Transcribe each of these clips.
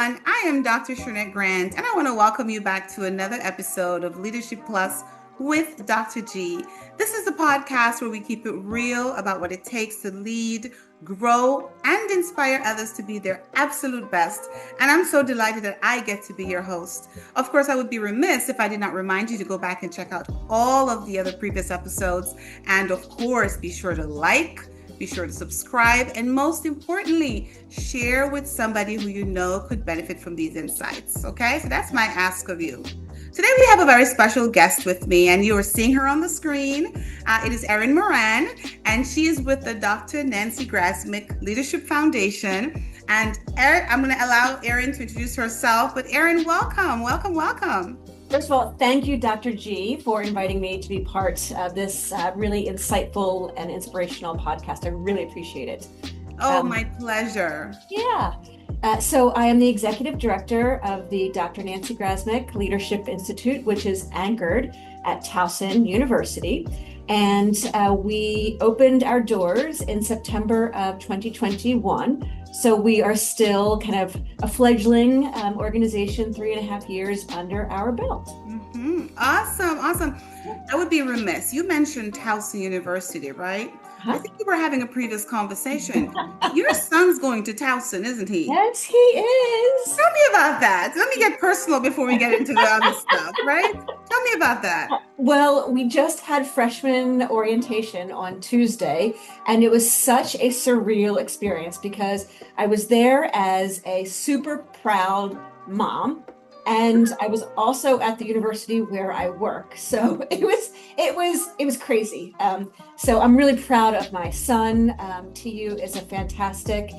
everyone. I am Dr. Shernette Grant, and I want to welcome you back to another episode of Leadership Plus with Dr. G. This is the podcast where we keep it real about what it takes to lead, grow, and inspire others to be their absolute best. And I'm so delighted that I get to be your host. Of course, I would be remiss if I did not remind you to go back and check out all of the other previous episodes. And of course, be sure to be sure to subscribe, and most importantly, share with somebody who you know could benefit from these insights. Okay, so that's my ask of you. Today we have a very special guest with me, and you are seeing her on the screen. It is Erin Moran, and she is with the Dr. Nancy Grasmick Leadership Foundation. And Erin, I'm going to allow Erin to introduce herself, but Erin, welcome. First of all, thank you, Dr. G, for inviting me to be part of this really insightful and inspirational podcast. I really appreciate it. Oh, my pleasure. Yeah. So I am the executive director of the Dr. Nancy Grasmick Leadership Institute, which is anchored at Towson University. And we opened our doors in September of 2021. So we are still kind of a fledgling organization, 3.5 years under our belt. Mm-hmm. Awesome. I would be remiss. You mentioned Towson University, right? I think we were having a previous conversation. Your son's going to Towson, isn't he? Yes, he is. Tell me about that. Let me get personal before we get into the other stuff, right? Tell me about that. Well, we just had freshman orientation on Tuesday, and it was such a surreal experience because I was there as a super proud mom. And I was also at the university where I work. So it was crazy. So I'm really proud of my son. TU is a fantastic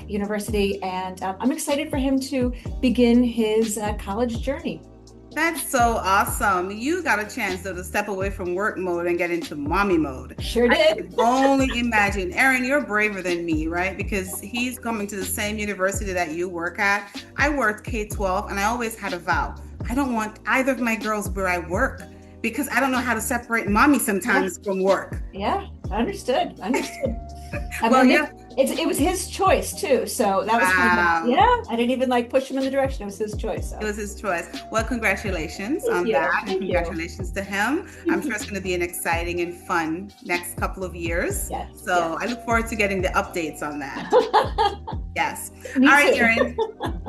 university. And I'm excited for him to begin his college journey. That's so awesome. You got a chance though to step away from work mode and get into mommy mode. Sure did. I can only imagine. Erin, you're braver than me, right? Because he's coming to the same university that you work at. I worked K-12 and I always had a vow. I don't want either of my girls where I work because I don't know how to separate mommy sometimes from work. Yeah, understood. Well, yeah. It was his choice too, so that was kind of, I didn't even push him in the direction. It was his choice. So. It was his choice. Well, congratulations on that, and congratulations to him. I'm sure it's going to be an exciting and fun next couple of years. Yes. So I look forward to getting the updates on that. Yes. Me All right, too. Erin.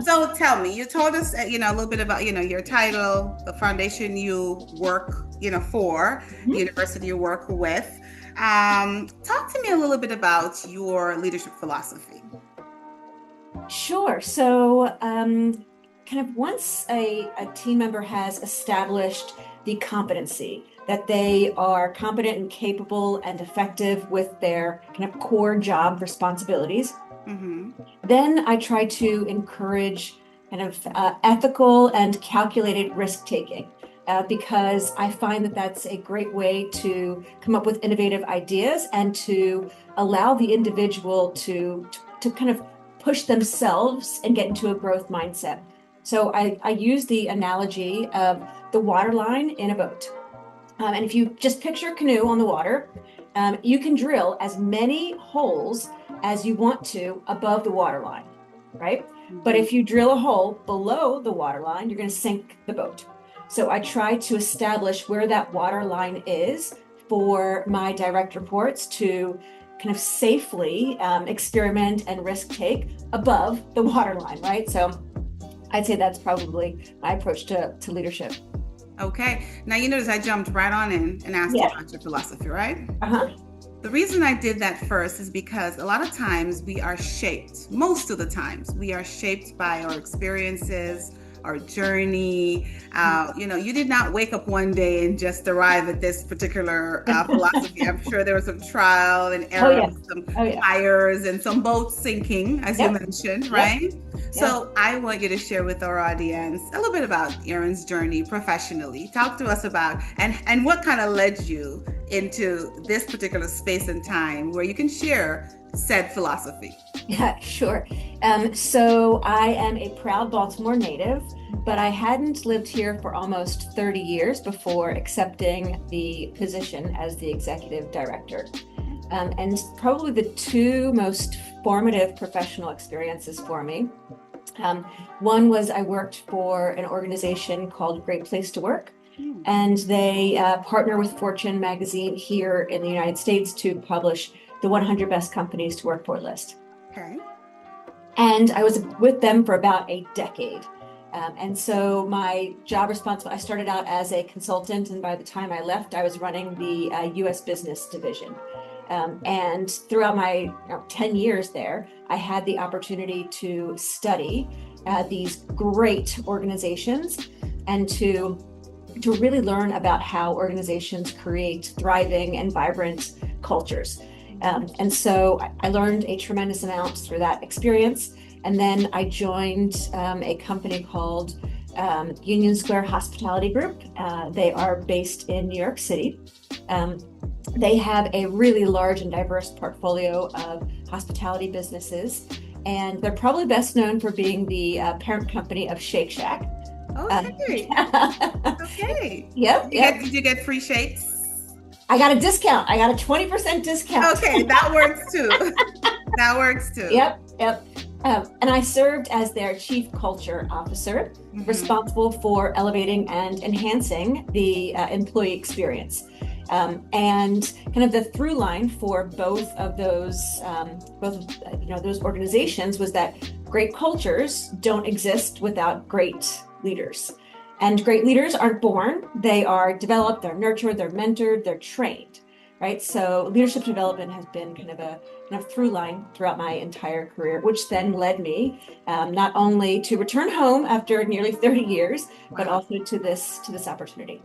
So tell me, you told us, a little bit about, your title, the foundation you work, for, the university you work with. Talk to me a little bit about your leadership philosophy. Sure. So kind of once a team member has established the competency that they are competent and capable and effective with their kind of core job responsibilities, then I try to encourage kind of ethical and calculated risk taking. Because I find that that's a great way to come up with innovative ideas and to allow the individual to kind of push themselves and get into a growth mindset. So I use the analogy of the water line in a boat. And if you just picture a canoe on the water, you can drill as many holes as you want to above the water line, right? But if you drill a hole below the water line, you're going to sink the boat. So I try to establish where that water line is for my direct reports to kind of safely experiment and risk take above the water line, right? So I'd say that's probably my approach to leadership. Okay. Now, you notice I jumped right on in and asked you about your philosophy, right? The reason I did that first is because a lot of times most of the times, we are shaped by our experiences, our journey. You did not wake up one day and just arrive at this particular philosophy. I'm sure there was some trial and error, some fires and some boats sinking, as you mentioned, right? So I want you to share with our audience a little bit about Erin's journey professionally. Talk to us about and what kind of led you into this particular space and time where you can share said philosophy. Yeah, sure. So I am a proud Baltimore native, but I hadn't lived here for almost 30 years before accepting the position as the executive director. And probably the two most formative professional experiences for me One was I worked for an organization called Great Place to Work, and they partner with Fortune magazine here in the United States to publish the 100 best companies to work for list. Okay. And I was with them for about a decade. And so my job responsibility, I started out as a consultant, and by the time I left, I was running the US business division. And throughout my 10 years there, I had the opportunity to study these great organizations and to really learn about how organizations create thriving and vibrant cultures. And so I learned a tremendous amount through that experience. And then I joined a company called Union Square Hospitality Group. They are based in New York City. They have a really large and diverse portfolio of hospitality businesses. And they're probably best known for being the parent company of Shake Shack. Okay. Okay. Yep. Did you get free shakes? I got a discount. I got a 20% discount. Okay, that works too. That works too. Yep. And I served as their chief culture officer, responsible for elevating and enhancing the employee experience. And kind of the through line for both of those, those organizations was that great cultures don't exist without great leaders. And great leaders aren't born, they are developed, they're nurtured, they're mentored, they're trained, right? So leadership development has been kind of through line throughout my entire career, which then led me not only to return home after nearly 30 years, but also to this opportunity.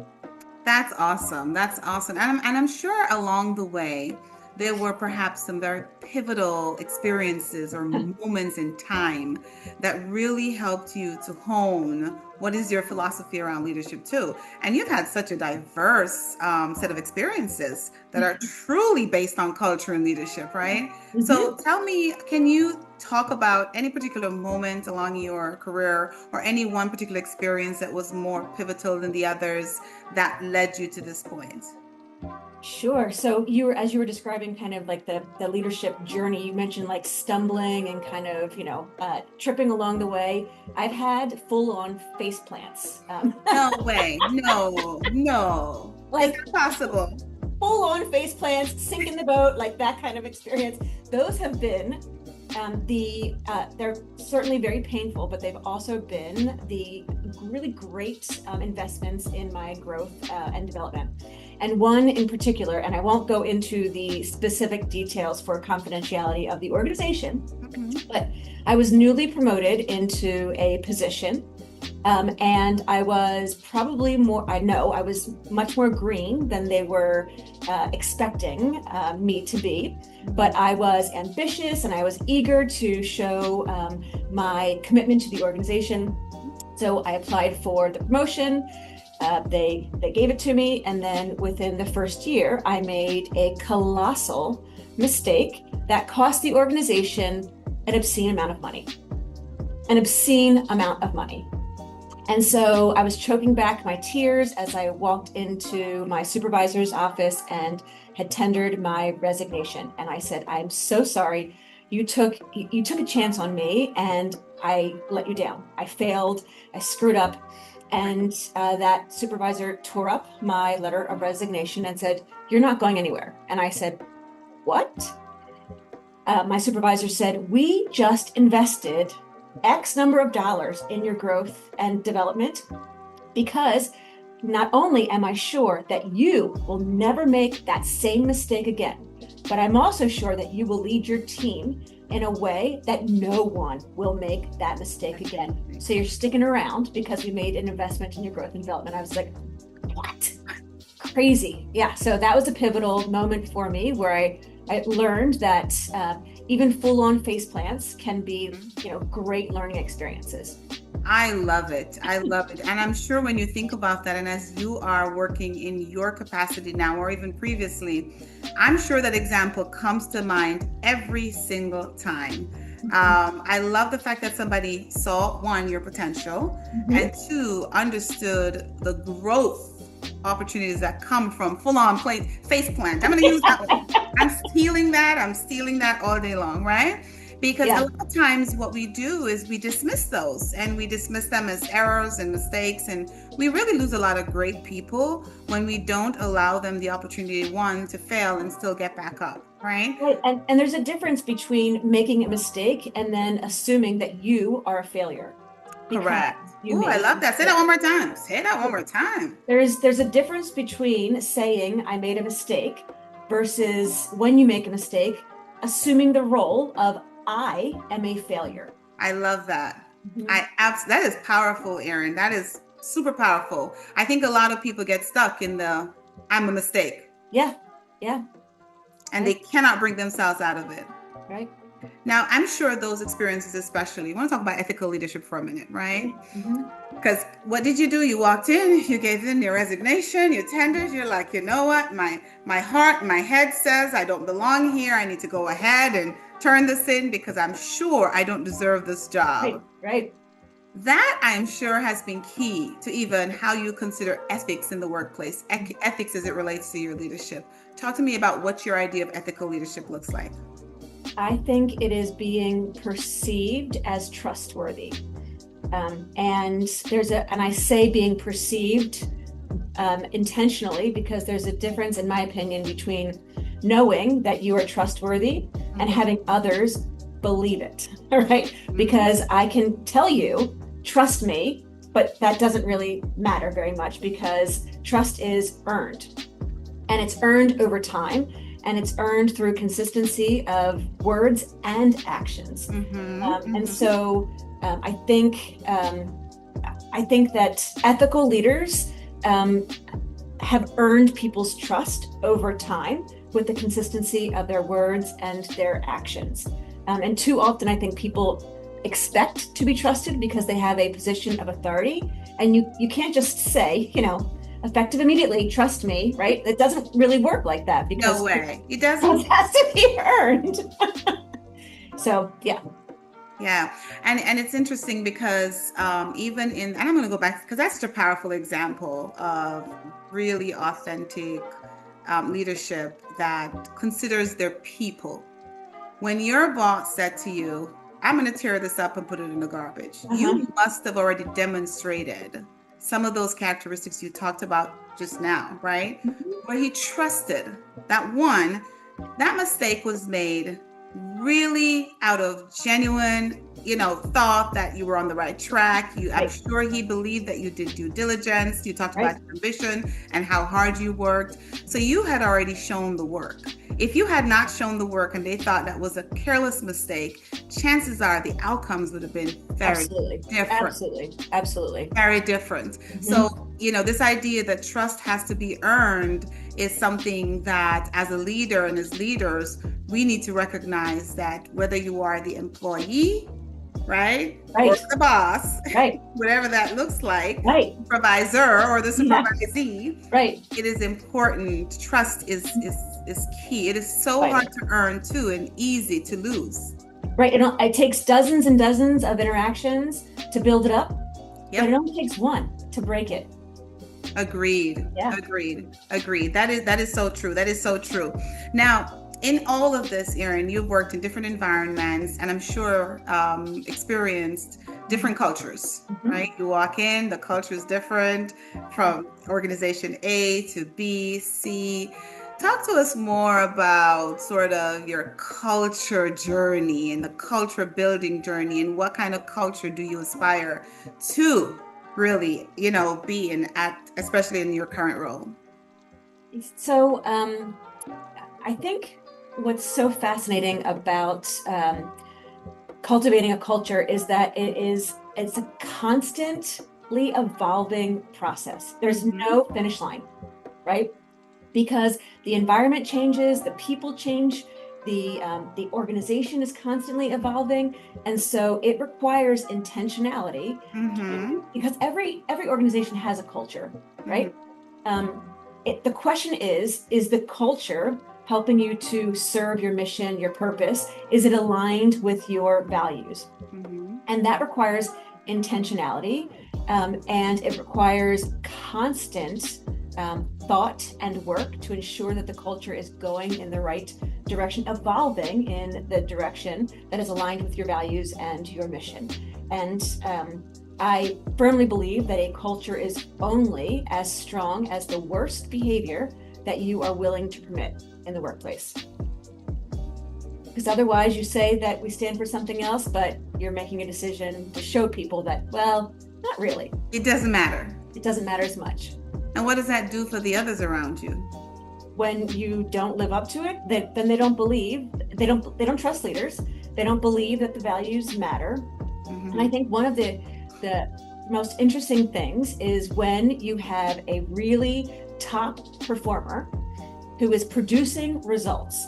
That's awesome. That's awesome. And I'm sure along the way, there were perhaps some very pivotal experiences or moments in time that really helped you to hone what is your philosophy around leadership too. And you've had such a diverse set of experiences that are truly based on culture and leadership, right? So tell me, can you talk about any particular moment along your career or any one particular experience that was more pivotal than the others that led you to this point? Sure. So as you were describing kind of like the leadership journey, you mentioned like stumbling and kind of, tripping along the way. I've had full on face plants. No way. No. Like it's impossible. Full on face plants, sink in the boat, like that kind of experience. Those have been they're certainly very painful, but they've also been the really great investments in my growth and development. And one in particular, and I won't go into the specific details for confidentiality of the organization, but I was newly promoted into a position. And I was probably I was much more green than they were expecting me to be, but I was ambitious and I was eager to show my commitment to the organization. So I applied for the promotion. They gave it to me, and then within the first year, I made a colossal mistake that cost the organization an obscene amount of money. And so I was choking back my tears as I walked into my supervisor's office and had tendered my resignation. And I said, "I'm so sorry. You took a chance on me, and I let you down. I failed. I screwed up." And that supervisor tore up my letter of resignation and said, "You're not going anywhere." And I said, "What?" My supervisor said, "We just invested X number of dollars in your growth and development because not only am I sure that you will never make that same mistake again, but I'm also sure that you will lead your team in a way that no one will make that mistake again. So you're sticking around because we made an investment in your growth and development." I was like, what? Crazy. Yeah. So that was a pivotal moment for me where I learned that even full-on face plants can be, great learning experiences. I love it. And I'm sure when you think about that, and as you are working in your capacity now, or even previously, I'm sure that example comes to mind every single time. I love the fact that somebody saw, one, your potential, and two, understood the growth opportunities that come from full-on face plant. I'm going to use that one. I'm stealing that all day long, right? Because a Yeah. lot of times what we do is we dismiss those and we dismiss them as errors and mistakes. And we really lose a lot of great people when we don't allow them the opportunity, one, to fail and still get back up, right? Right. And there's a difference between making a mistake and then assuming that you are a failure because Correct. you Oh, I made a love that. Say that mistake. one more time. Say that one more time. There's a difference between saying I made a mistake versus when you make a mistake, assuming the role of I am a failure. I love that. Mhm. That is powerful, Erin. That is super powerful. I think a lot of people get stuck in the I'm a mistake Yeah. Yeah. and they Right. cannot bring themselves out of it. Right. Now, I'm sure those experiences, especially, I want to talk about ethical leadership for a minute, right? Mhm. Because what did you do? You walked in, you gave in your resignation, your tenders. You're like, you know what? My heart, my head says I don't belong here. I need to go ahead and turn this in because I'm sure I don't deserve this Right. job. Right. That I'm sure has been key to even how you consider ethics in the workplace, ethics as it relates to your leadership. Talk to me about what your idea of ethical leadership looks like. I think it is being perceived as trustworthy. And I say being perceived intentionally because there's a difference, in my opinion, between knowing that you are trustworthy and having others believe it, right? Because I can tell you, trust me, but that doesn't really matter very much because trust is earned and it's earned over time and it's earned through consistency of words and actions. And so I think that ethical leaders have earned people's trust over time with the consistency of their words and their actions. And too often, I think people expect to be trusted because they have a position of authority, and you can't just say, effective immediately, trust me, right? It doesn't really work like that because No way. It it doesn't. has to be earned. So, yeah. Yeah. And it's interesting because even in, and I'm going to go back because that's such a powerful example of really authentic leadership that considers their people. When your boss said to you, I'm going to tear this up and put it in the garbage, you must have already demonstrated some of those characteristics you talked about just now, right? Where he trusted that one, that mistake was made really out of genuine, thought that you were on the right track. I'm Right. sure he believed that you did due diligence. You talked Right. about your ambition and how hard you worked. So you had already shown the work. If you had not shown the work and they thought that was a careless mistake, chances are the outcomes would have been very Absolutely. different. Absolutely. Absolutely. Very different. So, this idea that trust has to be earned is something that as a leader and as leaders, we need to recognize that whether you are the employee, right? Right. Or the boss, Right. whatever that looks like, Right. supervisor or the Yeah. supervisee, Right. it is important. Trust is key. It is so Right. hard to earn too and easy to lose. Right. It takes dozens and dozens of interactions to build it up, but it only takes one to break it. Agreed. Yeah. Agreed. That is so true. That is so true. Now, in all of this, Erin, you've worked in different environments and I'm sure experienced different cultures, right? You walk in, the culture is different from organization A to B, C. Talk to us more about sort of your culture journey and the culture building journey and what kind of culture do you aspire to really, be in especially in your current role? So I think what's so fascinating about cultivating a culture is that it's a constantly evolving process. There's no finish line, right? Because the environment changes, the people change, the organization is constantly evolving, and so it requires intentionality because every organization has a culture, right? The question is the culture helping you to serve your mission, your purpose? Is it aligned with your values? And that requires intentionality, and it requires constant thought and work to ensure that the culture is going in the right direction, evolving in the direction that is aligned with your values and your mission. And I firmly believe that a culture is only as strong as the worst behavior that you are willing to permit in the workplace. Because otherwise you say that we stand for something else, but you're making a decision to show people that, well, not really. It doesn't matter. It doesn't matter as much. And what does that do for the others around you? When you don't live up to it, then they don't believe, they don't trust leaders. They don't believe that the values matter. Mm-hmm. And I think one of the most interesting things is when you have a really top performer who is producing results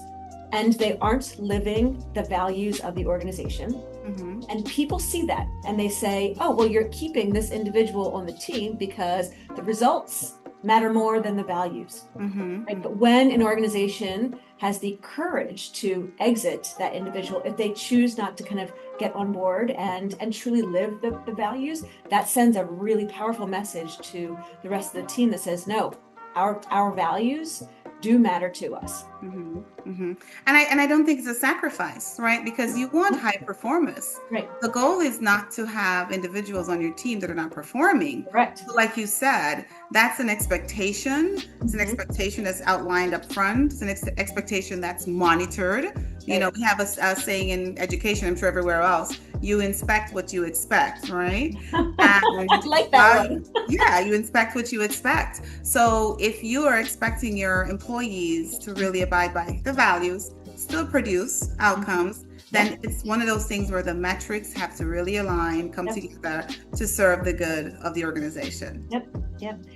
and they aren't living the values of the organization. Mm-hmm. And people see that and they say, oh, well, you're keeping this individual on the team because the results matter more than the values. Mm-hmm. Right? But when an organization has the courage to exit that individual, if they choose not to kind of get on board and truly live the values, that sends a really powerful message to the rest of the team that says, no, our values do matter to us. Mm-hmm. Mm-hmm. And I don't think it's a sacrifice, right? Because you want high performers. Right. The goal is not to have individuals on your team that are not performing. Correct. So like you said, that's an expectation. It's an expectation that's outlined up front. It's an expectation that's monitored. You know, we have a saying in education, I'm sure everywhere else, you inspect what you expect, right? I like that one. Yeah, you inspect what you expect. So if you are expecting your employees to really abide by the values, still produce outcomes, then it's one of those things where the metrics have to really align, come together to serve the good of the organization. Yep.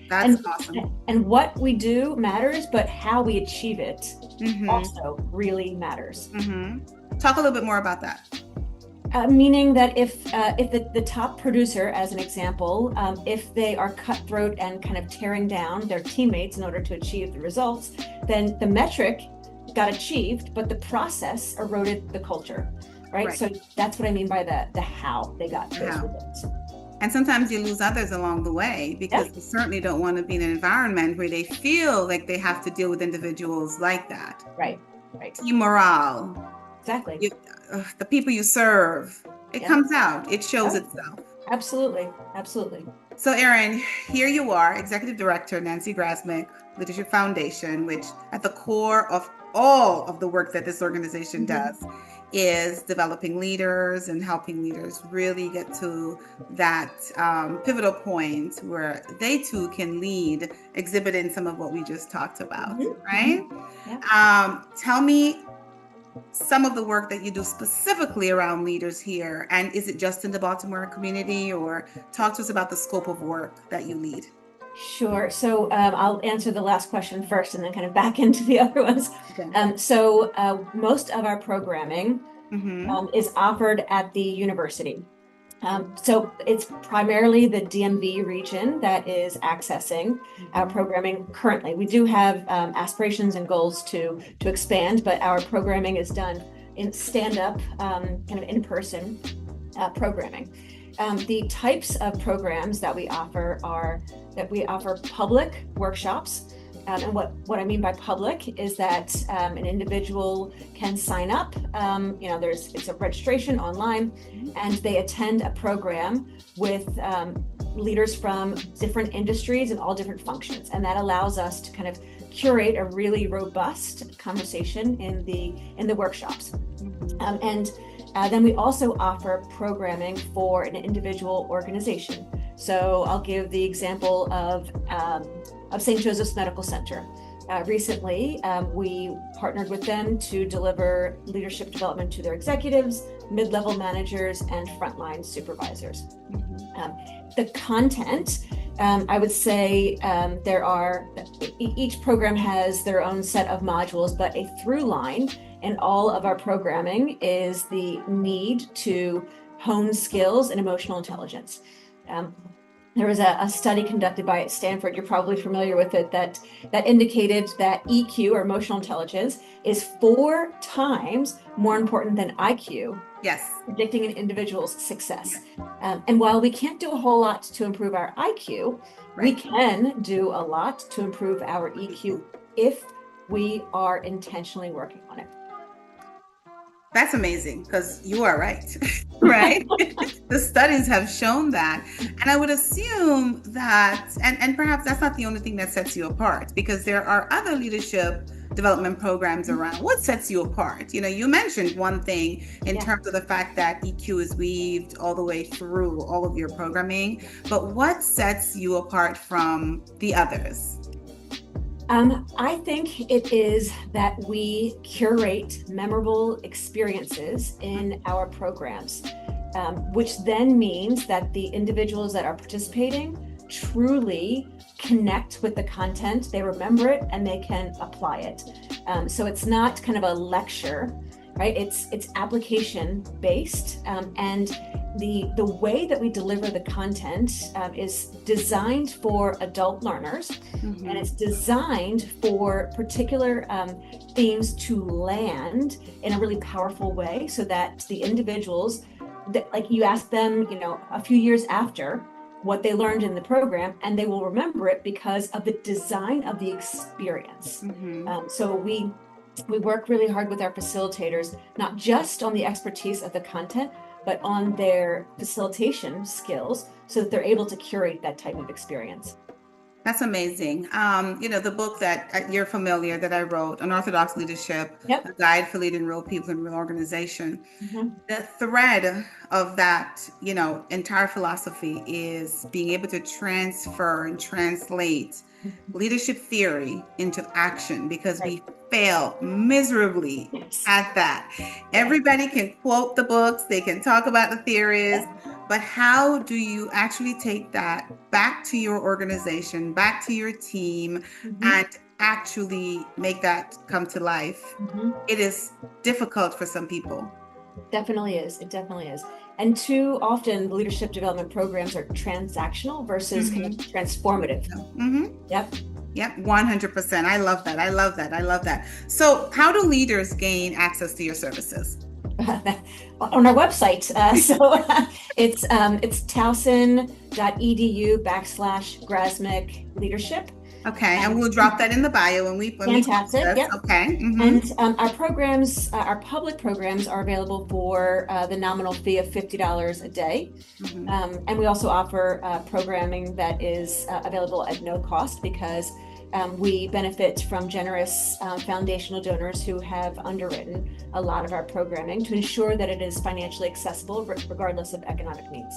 That's awesome. And what we do matters, but how we achieve it also really matters. Mm-hmm. Talk a little bit more about that. Meaning that if the top producer, as an example, if they are cutthroat and kind of tearing down their teammates in order to achieve the results, then the metric got achieved, but the process eroded the culture, right? So that's what I mean by the how they got those results. And sometimes you lose others along the way because you certainly don't want to be in an environment where they feel like they have to deal with individuals like that. Right. Team morale. Exactly. The people you serve, it comes out, it shows itself. Absolutely. So Erin, here you are, Executive Director, Nancy Grasmick Leadership Foundation, which at the core of all of the work that this organization does is developing leaders and helping leaders really get to that pivotal point where they too can lead, exhibiting some of what we just talked about, right? Yeah. Tell me some of the work that you do specifically around leaders here, and is it just in the Baltimore community, or talk to us about the scope of work that you lead? Sure. So I'll answer the last question first and then kind of back into the other ones. Okay. So most of our programming is offered at the university. So it's primarily the DMV region that is accessing our programming currently. We do have aspirations and goals to expand, but our programming is done in stand-up, kind of in-person programming. The types of programs that we offer are that we offer public workshops. And what I mean by public is that an individual can sign up. It's a registration online, and they attend a program with leaders from different industries and all different functions, and that allows us to kind of curate a really robust conversation in the workshops. And then we also offer programming for an individual organization. So I'll give the example of St. Joseph's Medical Center. Recently, we partnered with them to deliver leadership development to their executives, mid-level managers, and frontline supervisors. The content, I would say each program has their own set of modules, but a through line in all of our programming is the need to hone skills and emotional intelligence. There was a study conducted by Stanford, you're probably familiar with it, that indicated that EQ, or emotional intelligence, is 4 times more important than IQ. Yes. Predicting an individual's success. And while we can't do a whole lot to improve our IQ, we can do a lot to improve our EQ if we are intentionally working on it. That's amazing because you are right, right? The studies have shown that. And I would assume that, and perhaps that's not the only thing that sets you apart because there are other leadership development programs around. What sets you apart? You know, you mentioned one thing in Yeah. terms of the fact that EQ is weaved all the way through all of your programming, but what sets you apart from the others? I think it is that we curate memorable experiences in our programs, which then means that the individuals that are participating truly connect with the content, they remember it, and they can apply it. So it's not kind of a lecture, right? It's application based, and the way that we deliver the content is designed for adult learners, Mm-hmm. and it's designed for particular themes to land in a really powerful way, so that the individuals, that, like, you ask them, a few years after what they learned in the program, and they will remember it because of the design of the experience. Mm-hmm. So we work really hard with our facilitators, not just on the expertise of the content, but on their facilitation skills so that they're able to curate that type of experience. That's amazing. The book that you're familiar that I wrote, Unorthodox Leadership, Yep. A Guide for Leading Real People in Real Organization. Mm-hmm. The thread of that, entire philosophy is being able to transfer and translate leadership theory into action because Right. we fail miserably Yes. at that. Everybody can quote the books, they can talk about the theories, but how do you actually take that back to your organization, back to your team, Mm-hmm. and actually make that come to life? Mm-hmm. It is difficult for some people. Definitely is. It definitely is. And too often leadership development programs are transactional versus kind of transformative. Mm-hmm. Yep. Yep, 100%. I love that. I love that. I love that. So, how do leaders gain access to your services? On our website. So it's towson.edu/Grasmick Leadership. Okay, and we'll drop that in the bio when we Fantastic. post this. Yep. Okay. Mm-hmm. And our programs, our public programs, are available for the nominal fee of $50 a day. Mm-hmm. And we also offer programming that is available at no cost because we benefit from generous foundational donors who have underwritten a lot of our programming to ensure that it is financially accessible regardless of economic needs.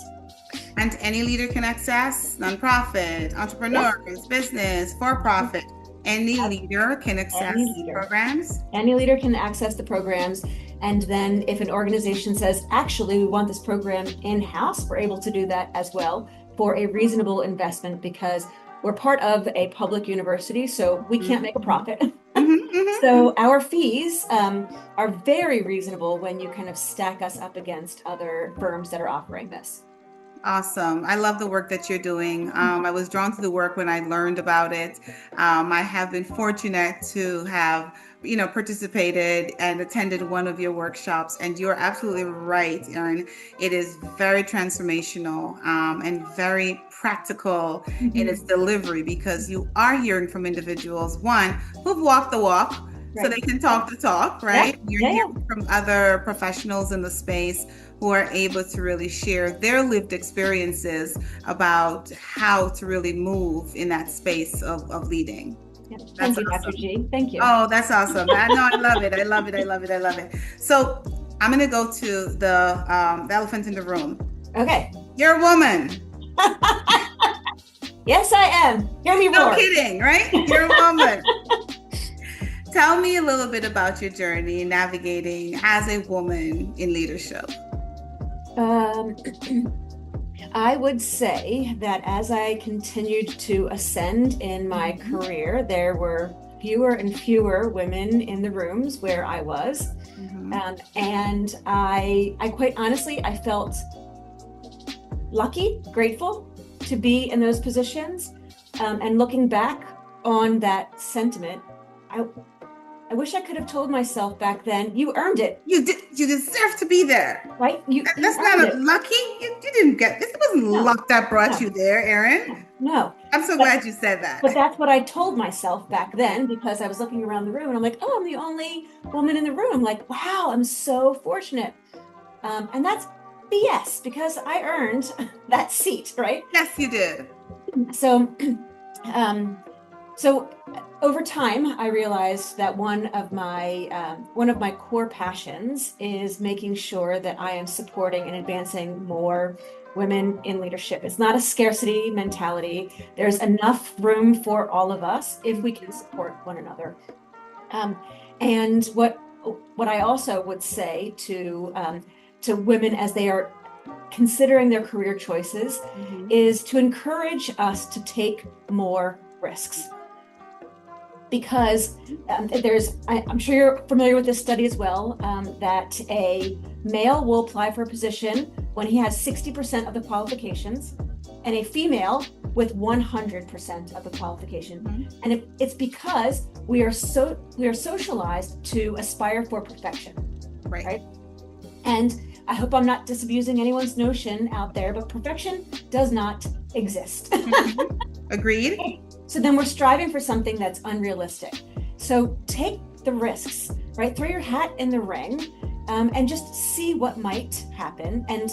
And any leader can access, nonprofit, entrepreneurs, business, for-profit. Any leader can access the programs. Any leader can access the programs. And then if an organization says, actually, we want this program in-house, we're able to do that as well for a reasonable investment because we're part of a public university, so we can't make a profit. So our fees are very reasonable when you kind of stack us up against other firms that are offering this. Awesome. I love the work that you're doing. I was drawn to the work when I learned about it. I have been fortunate to have, participated and attended one of your workshops. And you're absolutely right, Erin. It is very transformational and very practical in its delivery because you are hearing from individuals, one, who've walked the walk. Right. So they can talk the talk, right? You're hearing from other professionals in the space who are able to really share their lived experiences about how to really move in that space of leading. Thank you, awesome. Dr. G. Thank you. Oh, that's awesome. I love it. I love it. I love it. I love it. So I'm going to go to the elephant in the room. Okay. You're a woman. Yes, I am. Hear me roar. No kidding, right? You're a woman. Tell me a little bit about your journey navigating as a woman in leadership. I would say that as I continued to ascend in my career, there were fewer and fewer women in the rooms where I was. And I quite honestly, I felt lucky, grateful to be in those positions. And looking back on that sentiment, I wish I could have told myself back then, you earned it. You deserve to be there. Right? You That's earned not a it. lucky. You didn't get this. Wasn't No, luck that brought no, you there, Erin. no. I'm so But glad you said but that. that's what I told myself back then, because I was looking around the room and I'm like, oh, I'm the only woman in the room. Like, wow, I'm so fortunate. And that's BS, because I earned that seat, right? Yes, you did. So, um, so over time, I realized that one of my core passions is making sure that I am supporting and advancing more women in leadership. It's not a scarcity mentality. There's enough room for all of us if we can support one another. And what I also would say to women as they are considering their career choices is to encourage us to take more risks. Because I'm sure you're familiar with this study as well, that a male will apply for a position when he has 60% of the qualifications, and a female with 100% of the qualification. And it's because we are socialized to aspire for perfection, right? And I hope I'm not disabusing anyone's notion out there, but perfection does not exist. Agreed. So then we're striving for something that's unrealistic. So take the risks, right? Throw your hat in the ring, and just see what might happen, and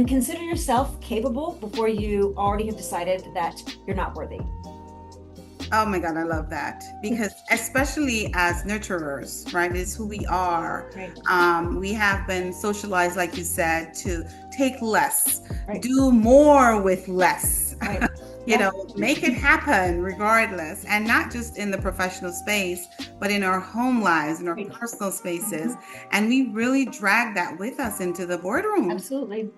consider yourself capable before you already have decided that you're not worthy. Oh my God, I love that, because especially as nurturers, right, is who we are. Right. We have been socialized, like you said, to take less, Right. do more with less. Right. Make it happen regardless, and not just in the professional space, but in our home lives, in our personal spaces. And we really drag that with us into the boardroom. Absolutely.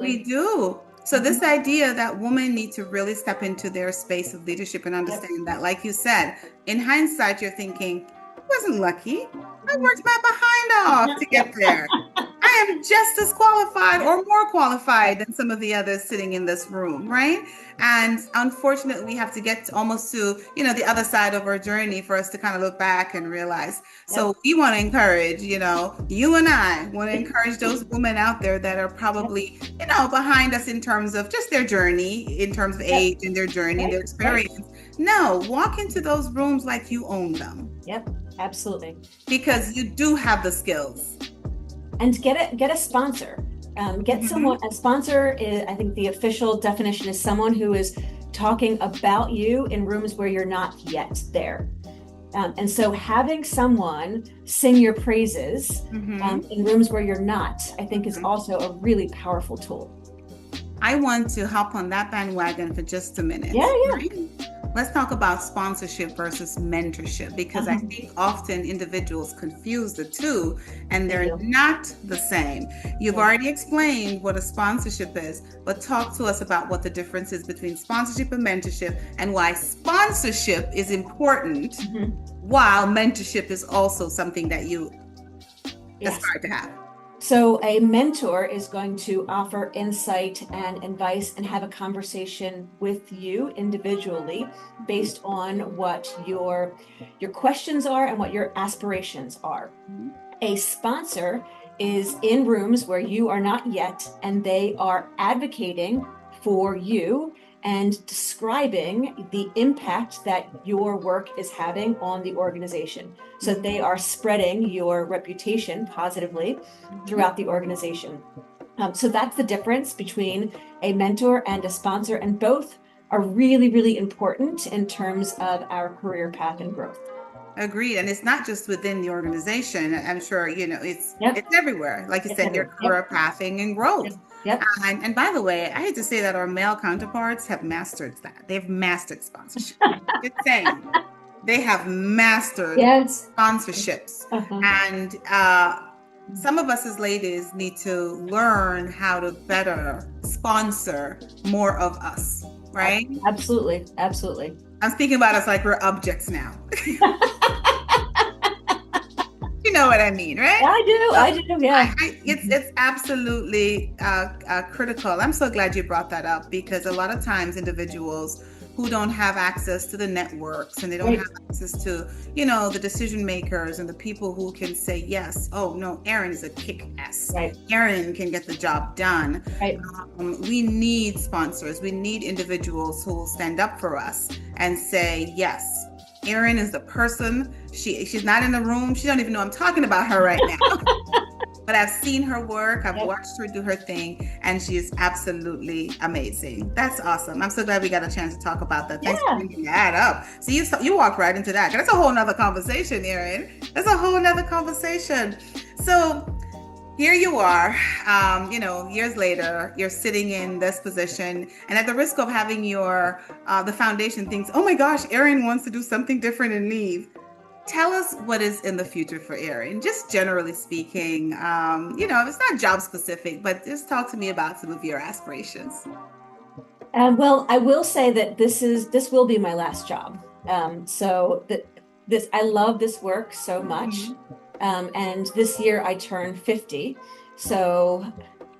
We do. So this idea that women need to really step into their space of leadership and understand that, like you said, in hindsight, you're thinking, I wasn't lucky. I worked my behind off to get there. I am just as qualified or more qualified than some of the others sitting in this room, right? And unfortunately, we have to get almost to, the other side of our journey for us to kind of look back and realize. So we want to encourage, you and I want to encourage those women out there that are probably, behind us in terms of just their journey, in terms of age and their journey, their experience. No, walk into those rooms like you own them. Yep, absolutely. Because you do have the skills. And get a sponsor. Get someone. A sponsor is, I think the official definition is someone who is talking about you in rooms where you're not yet there. And so having someone sing your praises in rooms where you're not, I think is also a really powerful tool. I want to hop on that bandwagon for just a minute. Yeah. Right? Let's talk about sponsorship versus mentorship, because I think often individuals confuse the two, and they're not the same. You've already explained what a sponsorship is, but talk to us about what the difference is between sponsorship and mentorship, and why sponsorship is important while mentorship is also something that you aspire to have. So a mentor is going to offer insight and advice and have a conversation with you individually based on what your questions are and what your aspirations are. A sponsor is in rooms where you are not yet, and they are advocating for you and describing the impact that your work is having on the organization. So they are spreading your reputation positively throughout the organization. So that's the difference between a mentor and a sponsor, and both are really, really important in terms of our career path and growth. Agreed. And it's not just within the organization. I'm sure, it's everywhere. Like you said, your career pathing and growth. And by the way, I hate to say that our male counterparts have mastered that. They've mastered sponsorship. It's saying they have mastered sponsorships. And some of us as ladies need to learn how to better sponsor more of us, right? Absolutely. I'm speaking about us like we're objects now. You know what I mean, right? I do, yeah. It's absolutely critical. I'm so glad you brought that up, because a lot of times individuals who don't have access to the networks, and they don't Right, have access to, the decision makers and the people who can say, yes, oh no, Erin is a kick ass. right, Erin can get the job done. right. We need sponsors. We need individuals who will stand up for us and say, yes, Erin is the person. She's not in the room. She don't even know I'm talking about her right now. But I've seen her work. I've Yep. watched her do her thing, and she is absolutely amazing. That's awesome. I'm so glad we got a chance to talk about that. Thanks for Yeah. bringing that up. See, you walked right into that. That's a whole nother conversation, Erin. That's a whole nother conversation. So here you are, years later, you're sitting in this position, and at the risk of having the foundation thinks, oh my gosh, Erin wants to do something different and leave. Tell us what is in the future for Erin, just generally speaking. It's not job specific, but just talk to me about some of your aspirations. Well, I will say that this will be my last job. So that this I love this work so much. Mhm. And this year I turn 50. So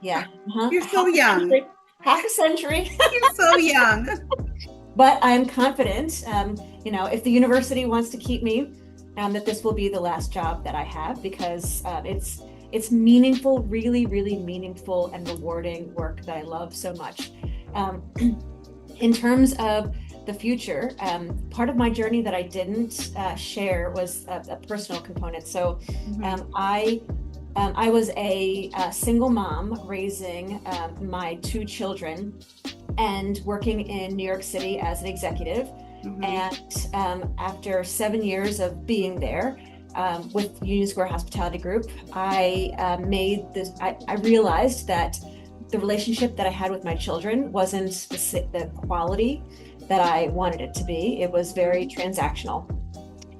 yeah, You're so half a young. century, half a century. You're so young. But I'm confident, if the university wants to keep me, that this will be the last job that I have, because it's meaningful, really, really meaningful and rewarding work that I love so much. Um, in terms of the future, part of my journey that I didn't share was a personal component. So I was a single mom raising my two children and working in New York City as an executive. Mhm. And after 7 years of being there with Union Square Hospitality Group, I realized that the relationship that I had with my children wasn't the quality that I wanted it to be. It was very transactional.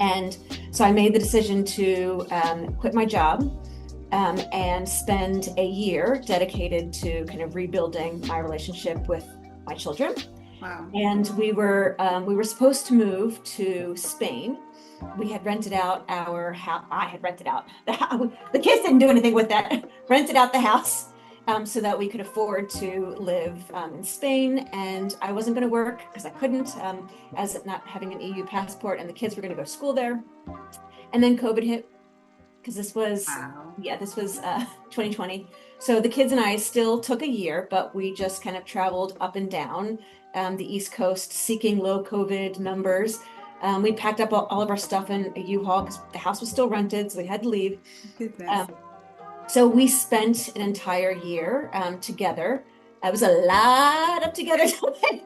And so I made the decision to quit my job and spend a year dedicated to kind of rebuilding my relationship with my children. Wow. And we were supposed to move to Spain. We had rented out our house. I had rented out the house. The kids didn't do anything with that. Rented out the house so that we could afford to live in Spain. And I wasn't going to work because I couldn't, as not having an EU passport, and the kids were going to go to school there. And then COVID hit, because this was Wow. 2020. So the kids and I still took a year, but we just kind of traveled up and down the East Coast seeking low COVID numbers. We packed up all of our stuff in a U-Haul because the house was still rented, so we had to leave. Goodness. So we spent an entire year together. It was a lot of together time.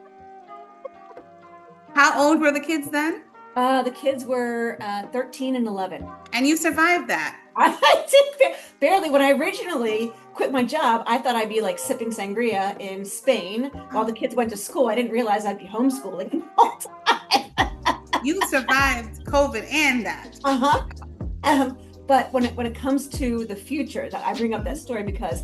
How old were the kids then? The kids were 13 and 11. And you survived that. I did barely. When I originally quit my job, I thought I'd be like sipping sangria in Spain while the kids went to school. I didn't realize I'd be homeschooling all the time. You survived COVID and that. Uh-huh. But when it comes to the future, that I bring up that story because,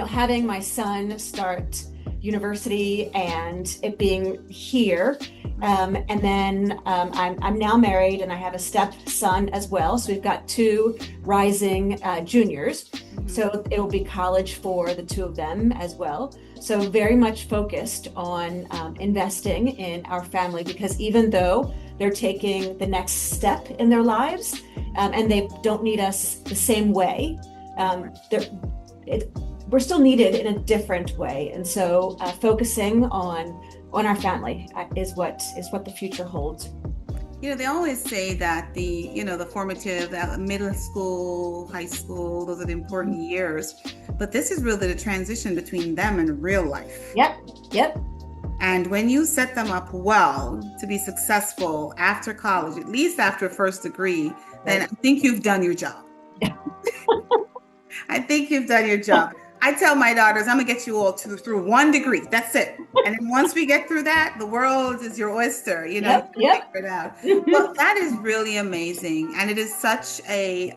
having my son start university and it being here, and then I'm now married and I have a stepson as well. So we've got two rising juniors. Mhm. So it'll be college for the two of them as well. So very much focused on investing in our family, because even though they're taking the next step in their lives and they don't need us the same way, we're still needed in a different way. And so focusing on our family is what the future holds. They always say that the formative, that middle school, high school, those are the important years. But this is really the transition between them and real life. Yep. And when you set them up well to be successful after college, at least after a first degree, then I think you've done your job. I think you've done your job. I tell my daughters, I'm gonna get you all through 1 degree. That's it. And then once we get through that, the world is your oyster. Yep. You can figure it out. Well, that is really amazing, and it is such a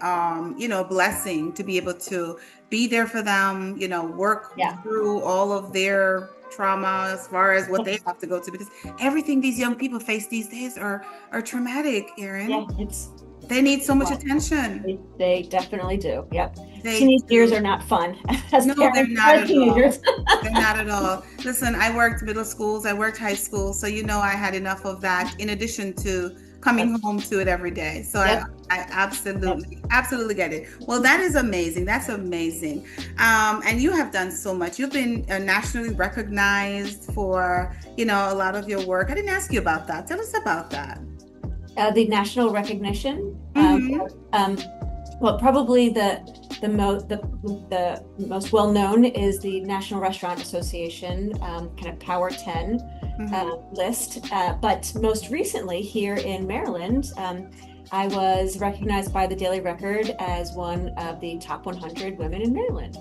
blessing to be able to be there for them. Work Yeah. through all of their trauma as far as what they have to go to, because everything these young people face these days are traumatic, Yeah, Erin. it's They need so much well, attention. they definitely do. Yep. They Teenage years do. are not fun as No, they're parents of not our at all. teenagers. They're not at all. Listen, I worked middle schools, I worked high school, so I had enough of that in addition to coming home to it every day. So Yep. I Yep. absolutely get it. Well, that is amazing. That's amazing. And you have done so much. You've been nationally recognized for, a lot of your work. I didn't ask you about that. Tell us about that. The national recognition. Mm-hmm. Well, probably the most well known is the National Restaurant Association kind of Power 10 Mm-hmm. list. But most recently here in Maryland, I was recognized by the Daily Record as one of the top 100 women in Maryland.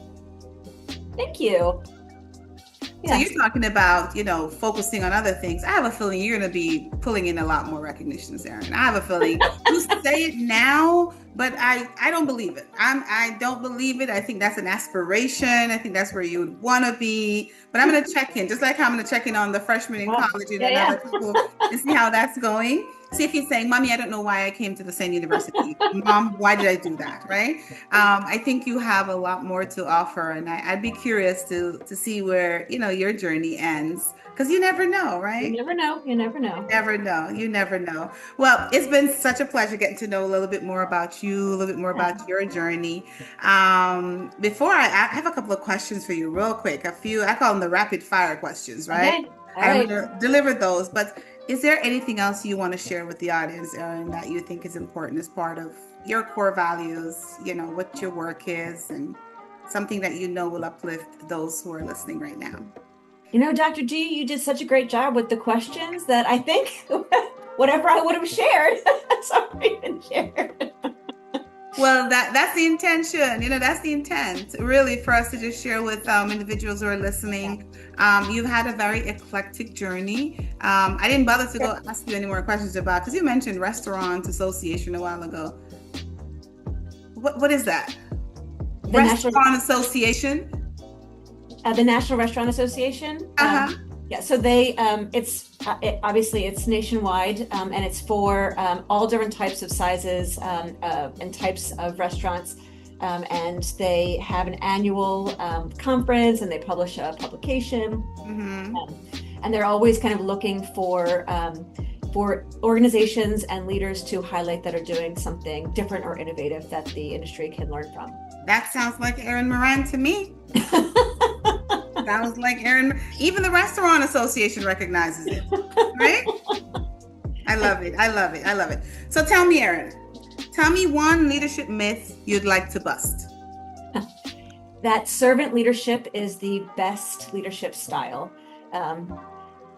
Thank you. So Yes. you're talking about, focusing on other things. I have a feeling you're going to be pulling in a lot more recognitions, Erin. I have a feeling you say it now, but I don't believe it. I don't believe it. I think that's an aspiration. I think that's where you would want to be. But I'm going to check in, just like how I'm going to check in on the freshman in Wow. college in Yeah, yeah. another couple and see how that's going. See if he's saying, "Mommy, I don't know why I came to the same university. Mom, why did I do that?" Right? I think you have a lot more to offer, and I'd be curious to see where your journey ends, because you never know, You right? never know. You never You know. never know. You never know. Well, it's been such a pleasure getting to know a little bit more about you, a little bit more about your journey. Before I have a couple of questions for you, real quick. A few, I call them the rapid fire questions, right? Okay. All I'm right. going to deliver those. But is there anything else you want to share with the audience, Erin, that you think is important as part of your core values? What your work is, and something that will uplift those who are listening right now. Dr. G, you did such a great job with the questions that I think whatever I would have shared, it's already been shared. Well, that's the intention. That's the intent, really, for us to just share with individuals who are Yeah. listening. You've had a very eclectic journey. I didn't bother to go ask you any more questions about, because you mentioned Restaurant Association a while ago. What is that? The National Restaurant Association? the National Restaurant Association. Uh-huh. Yeah, so obviously it's nationwide, and it's for all different types of sizes and types of restaurants. And they have an annual conference, and they publish a publication. Mm-hmm. And they're always kind of looking for organizations and leaders to highlight that are doing something different or innovative that the industry can learn from. That sounds like Erin Moran to me. Sounds like Erin. Even the Restaurant Association recognizes it, right? I love it. I love it. I love it. So tell me, Erin, tell me one leadership myth you'd like to bust. That servant leadership is the best leadership style.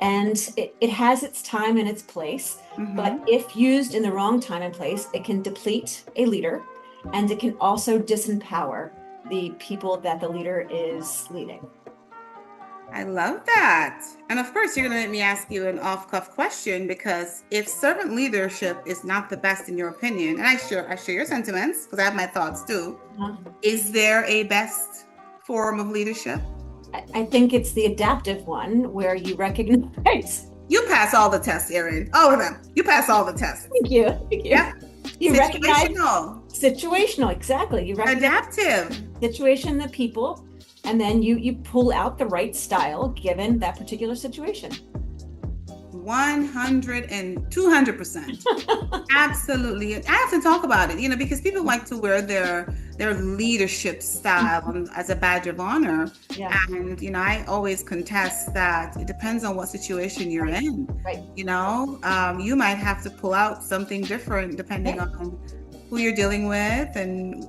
And it has its time and its place, but Mm-hmm. if used in the wrong time and place, it can deplete a leader, and it can also disempower the people that the leader is leading. I love that. And of course, you're going to let me ask you an off-cuff question, because if servant leadership is not the best in your opinion, and I share your sentiments because I have my thoughts too, Uh, is there a best form of leadership? I think it's the adaptive one where you recognize. You pass all the tests, Erin. All of them. You pass all the tests. Thank you. Thank you. Yep. You recognize Situational. situational, exactly. You recognize Adaptive. situation, the people, and then you pull out the right style given that particular situation. 100 and 200%. Absolutely. I have to talk about it, because people like to wear their leadership style as a badge of honor. Yeah. And, I always contest that it depends on what situation you're in. Right. You might have to pull out something different depending on who you're dealing with, and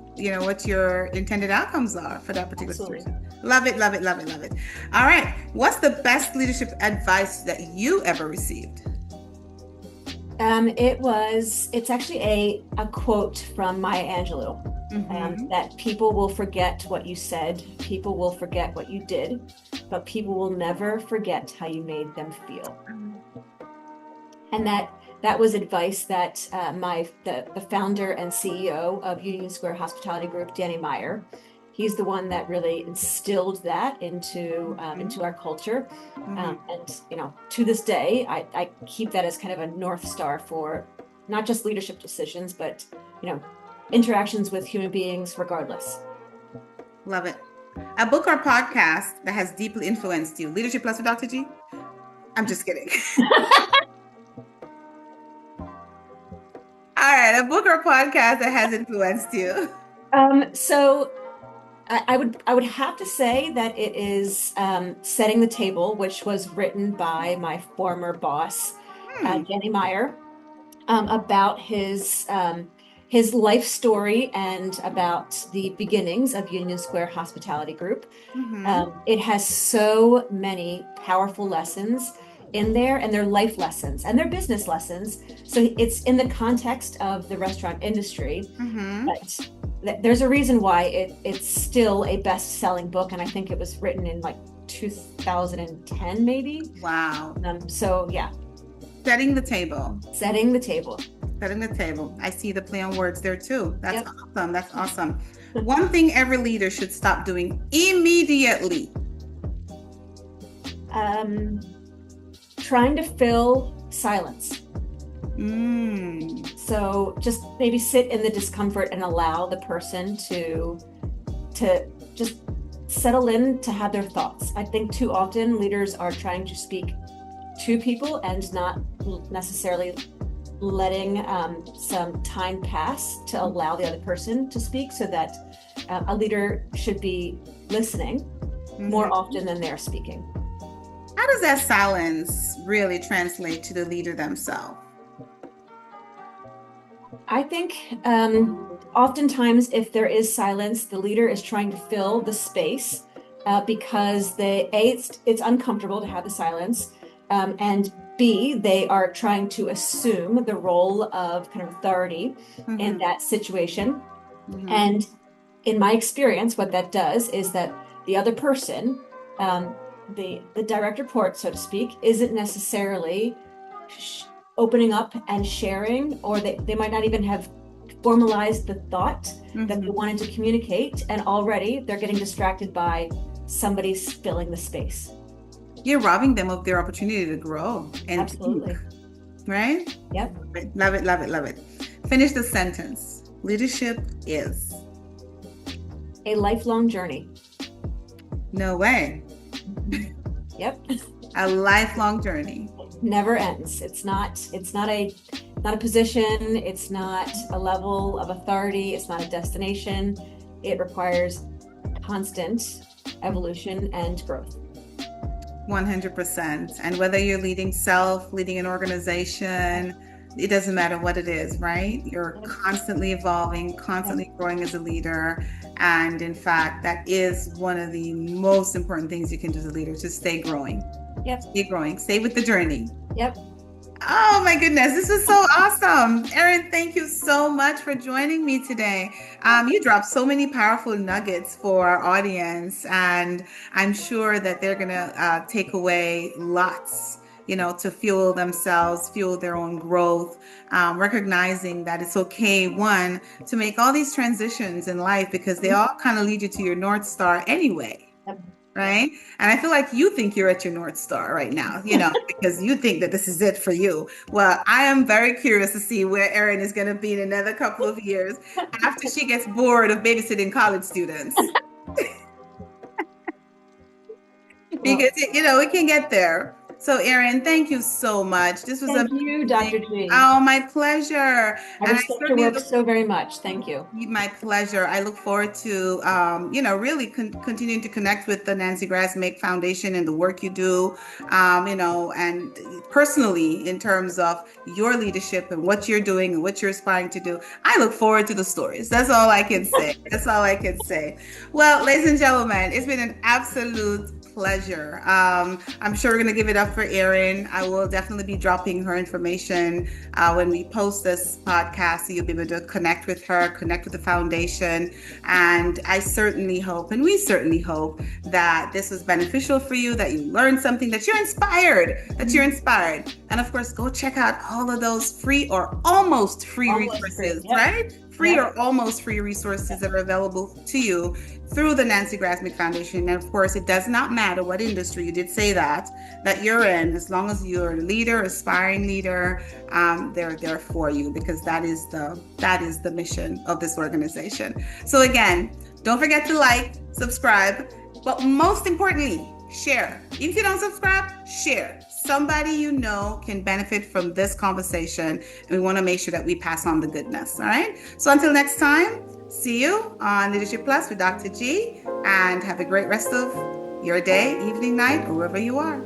what your intended outcomes are for that particular Absolutely. situation. Love it, love it, love it, love it. All right. What's the best leadership advice that you ever received? It's actually a quote from Maya Angelou, that people will forget what you said, people will forget what you did, but people will never forget how you made them feel. And that was advice that the founder and CEO of Union Square Hospitality Group, Danny Meyer, he's the one that really instilled that into our culture. And, to this day, I keep that as kind of a North Star for not just leadership decisions, but, interactions with human beings regardless. Love it. A book or podcast that has deeply influenced you. Leadership Plus with Dr. G? I'm just kidding. All right, a book or podcast that has influenced you. So I would have to say that it is Setting the Table, which was written by my former boss, Jenny Meyer, about his life story and about the beginnings of Union Square Hospitality Group. It has so many powerful lessons in there, and they're life lessons and they're business lessons. So it's in the context of the restaurant industry, but there's a reason why it's still a best-selling book, and I think it was written in like 2010 maybe. Wow. So yeah. Setting the table. Setting the table. Setting the table. I see the play on words there too. That's awesome. That's awesome. One thing every leader should stop doing immediately. Trying to fill silence. So just maybe sit in the discomfort and allow the person to just settle in, to have their thoughts. I think too often leaders are trying to speak to people and not necessarily letting some time pass to allow the other person to speak, so that a leader should be listening more often than they're speaking. How does that silence really translate to the leader themselves? I think oftentimes if there is silence, the leader is trying to fill the space because it's uncomfortable to have the silence, and B, they are trying to assume the role of kind of authority in that situation. And in my experience, what that does is that the other person, the direct report, so to speak, isn't necessarily opening up and sharing, or they might not even have formalized the thought that they wanted to communicate, and already they're getting distracted by somebody's filling the space. You're robbing them of their opportunity to grow and absolutely think, right? Yep. Love it, love it, love it. Finish the sentence. Leadership is a lifelong journey. No way. Yep. A lifelong journey. Never ends. It's not a position. It's not a level of authority. It's not a destination. It requires constant evolution and growth. 100%. And whether you're leading an organization, it doesn't matter what it is, right? You're constantly evolving, constantly growing as a leader. And in fact, that is one of the most important things you can do as a leader, to stay growing. Yep. Stay growing. Stay with the journey. Yep. Oh my goodness, this was so awesome. Erin, thank you so much for joining me today. You dropped so many powerful nuggets for our audience, and I'm sure that they're going to take away lots, to fuel themselves, fuel their own growth, recognizing that it's okay, one, to make all these transitions in life, because they all kind of lead you to your North Star anyway. Yep. Right? And I feel like you think you're at your North Star right now, because you think that this is it for you. Well, I am very curious to see where Erin is going to be in another couple of years after she gets bored of babysitting college students. Because, it can get there. So, Erin, thank you so much. This was Thank you, Dr. G. Oh, my pleasure. I respect your work so very much. Thank you. My pleasure. I look forward to, really continuing to connect with the Nancy Grasmick Foundation and the work you do, and personally in terms of your leadership and what you're doing and what you're aspiring to do. I look forward to the stories. That's all I can say. That's all I can say. Well, ladies and gentlemen, it's been an absolute pleasure. I'm sure we're going to give it up for Erin. I will definitely be dropping her information when we post this podcast, so you'll be able to connect with her, connect with the foundation. And I certainly hope, and we certainly hope, that this was beneficial for you, that you learned something, that you're inspired, And of course, go check out all of those free or almost free resources, right? free Yep. or almost free resources that are available to you through the Nancy Grasmick Foundation. And of course, it does not matter what industry, you did say that you're in, as long as you're a leader, aspiring leader, they're there for you, because that is the mission of this organization. So again, don't forget to like, subscribe, but most importantly, share. If you don't subscribe, share. Somebody you know can benefit from this conversation, and we want to make sure that we pass on the goodness. All right. So until next time, see you on Leadership Plus with Dr. G, and have a great rest of your day, evening, night, or wherever you are.